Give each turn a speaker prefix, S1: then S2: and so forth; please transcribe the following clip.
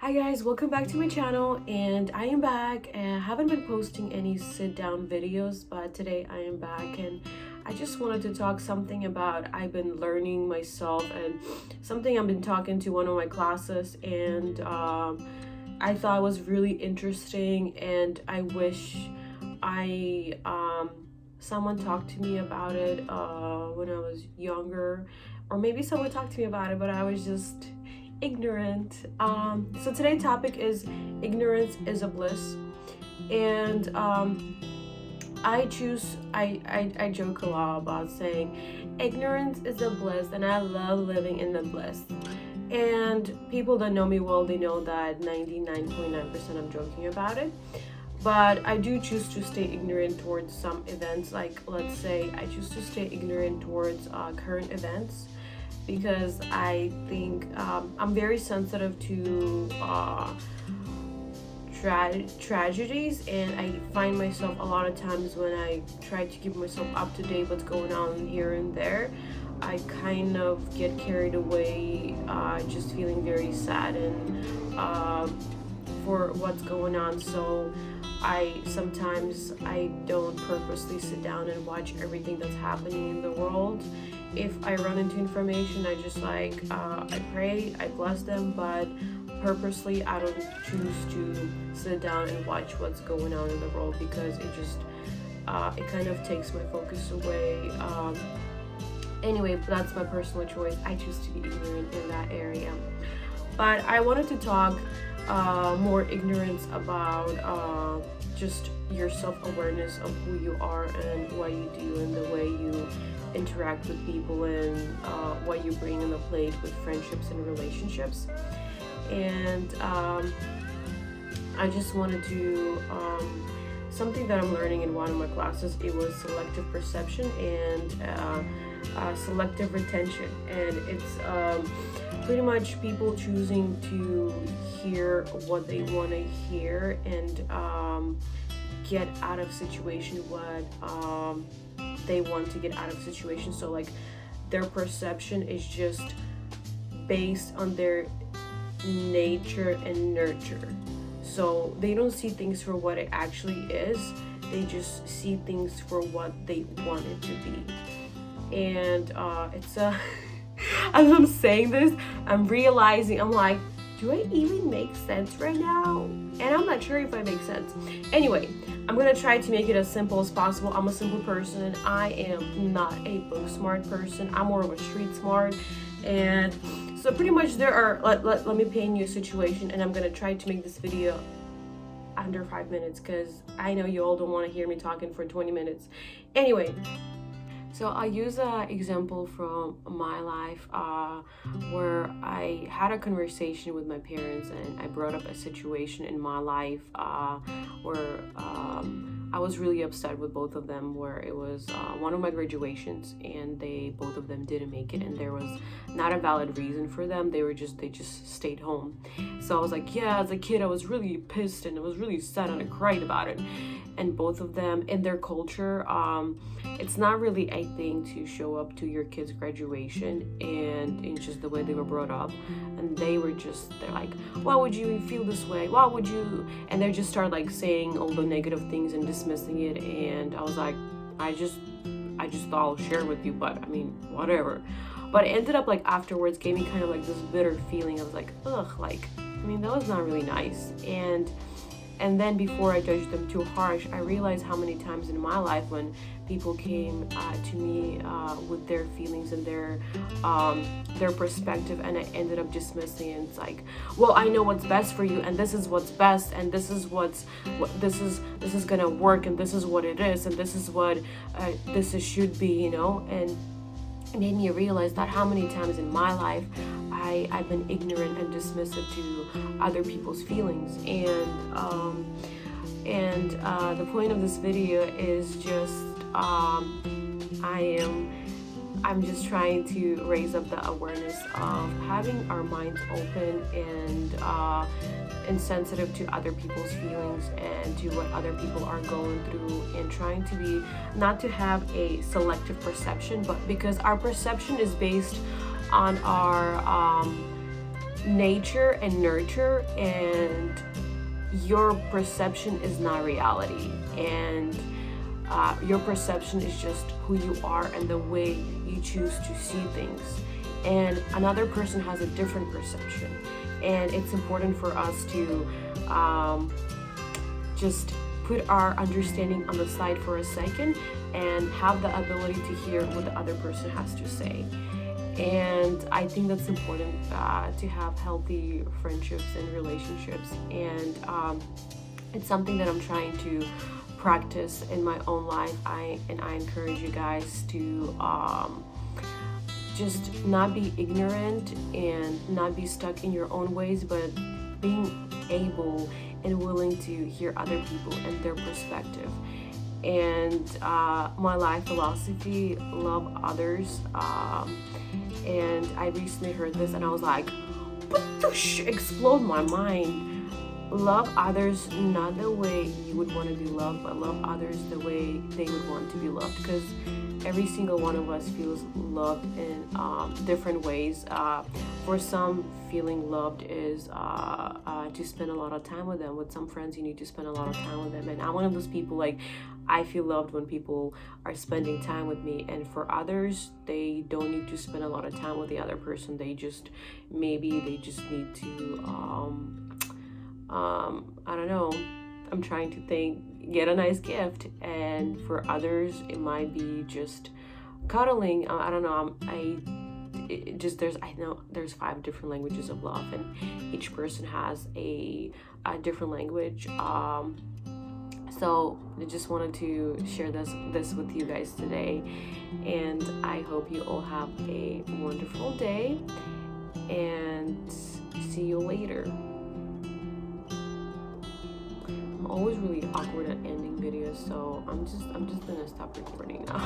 S1: Hi guys, welcome back to my channel, and I am back and I haven't been posting any sit down videos, but today I am back and I just wanted to talk something about I've been learning myself and something I've been talking to one of my classes, and I thought was really interesting, and I wish I someone talked to me about it when I was younger, or maybe someone talked to me about it but I was just ignorant. So today's topic is ignorance is a bliss, and I joke a lot about saying ignorance is a bliss, and I love living in the bliss. And people that know me well, they know that 99.9% I'm joking about it. But I do choose to stay ignorant towards some events. Like, let's say I choose to stay ignorant towards current events because I think I'm very sensitive to tragedies, and I find myself a lot of times when I try to keep myself up to date what's going on here and there, I kind of get carried away, just feeling very sad and for what's going on. So I don't purposely sit down and watch everything that's happening in the world. If I run into information, I just I pray, I bless them, but purposely I don't choose to sit down and watch what's going on in the world because it kind of takes my focus away. Anyway, that's my personal choice. I choose to be ignorant in that area. But I wanted to talk more ignorance about just your self-awareness of who you are and what you do and the way you interact with people, and what you bring in the plate with friendships and relationships. And I just wanted to something that I'm learning in one of my classes. It was selective perception and selective retention, and it's pretty much people choosing to hear what they want to hear and get out of situation what they want to get out of situation. So like their perception is just based on their nature and nurture. So they don't see things for what it actually is. They just see things for what they want it to be. And it's a as I'm saying this, I'm realizing, I'm like, do I even make sense right now? And I'm not sure if I make sense. Anyway, I'm gonna try to make it as simple as possible. I'm a simple person. I am not a book smart person. I'm more of a street smart. And so pretty much there are, let me paint you a situation, and I'm gonna try to make this video under 5 minutes because I know you all don't want to hear me talking for 20 minutes. Anyway, so I use an example from my life where I had a conversation with my parents, and I brought up a situation in my life where I was really upset with both of them, where it was one of my graduations and both of them didn't make it, and there was not a valid reason for them. They just stayed home. So I was like, yeah, as a kid I was really pissed and I was really sad and I cried about it. And both of them, in their culture, it's not really a thing to show up to your kid's graduation, and in just the way they were brought up. And they're like, why would you feel this way? Why would you? And they just start like saying all the negative things and dismissing it. And I was like, I just thought I'll share with you, but I mean, whatever. But it ended up like afterwards gave me kind of like this bitter feeling. I was like, ugh, like, I mean, that was not really nice. And then before I judged them too harsh, I realized how many times in my life when people came to me with their feelings and their perspective, and I ended up dismissing it. And it's like, well, I know what's best for you, and this is what's best, and this is this is gonna work, and this is what it is, and this is what should be, And it made me realize that how many times in my life I've been ignorant and dismissive to other people's feelings. And the point of this video is just I'm just trying to raise up the awareness of having our minds open and sensitive to other people's feelings and to what other people are going through, and trying to be not to have a selective perception, but because our perception is based on our nature and nurture, and your perception is not reality, and your perception is just who you are and the way you choose to see things. And another person has a different perception, and it's important for us to just put our understanding on the side for a second and have the ability to hear what the other person has to say. And I think that's important to have healthy friendships and relationships. And it's something that I'm trying to practice in my own life. I encourage you guys to just not be ignorant and not be stuck in your own ways, but being able and willing to hear other people and their perspective. And my life philosophy, love others. And I recently heard this and I was like, what the explode my mind. Love others not the way you would want to be loved, but love others the way they would want to be loved, because every single one of us feels loved in different ways. For some, feeling loved is to spend a lot of time with them. With some friends, you need to spend a lot of time with them, and I'm one of those people, like, I feel loved when people are spending time with me. And for others, they don't need to spend a lot of time with the other person. They just need to I don't know, I'm trying to think, get a nice gift. And for others, it might be just cuddling. I don't know. I know there's 5 different languages of love, and each person has a different language. So I just wanted to share this with you guys today, and I hope you all have a wonderful day, and see you later. I'm always really awkward at ending videos, so I'm just gonna stop recording now.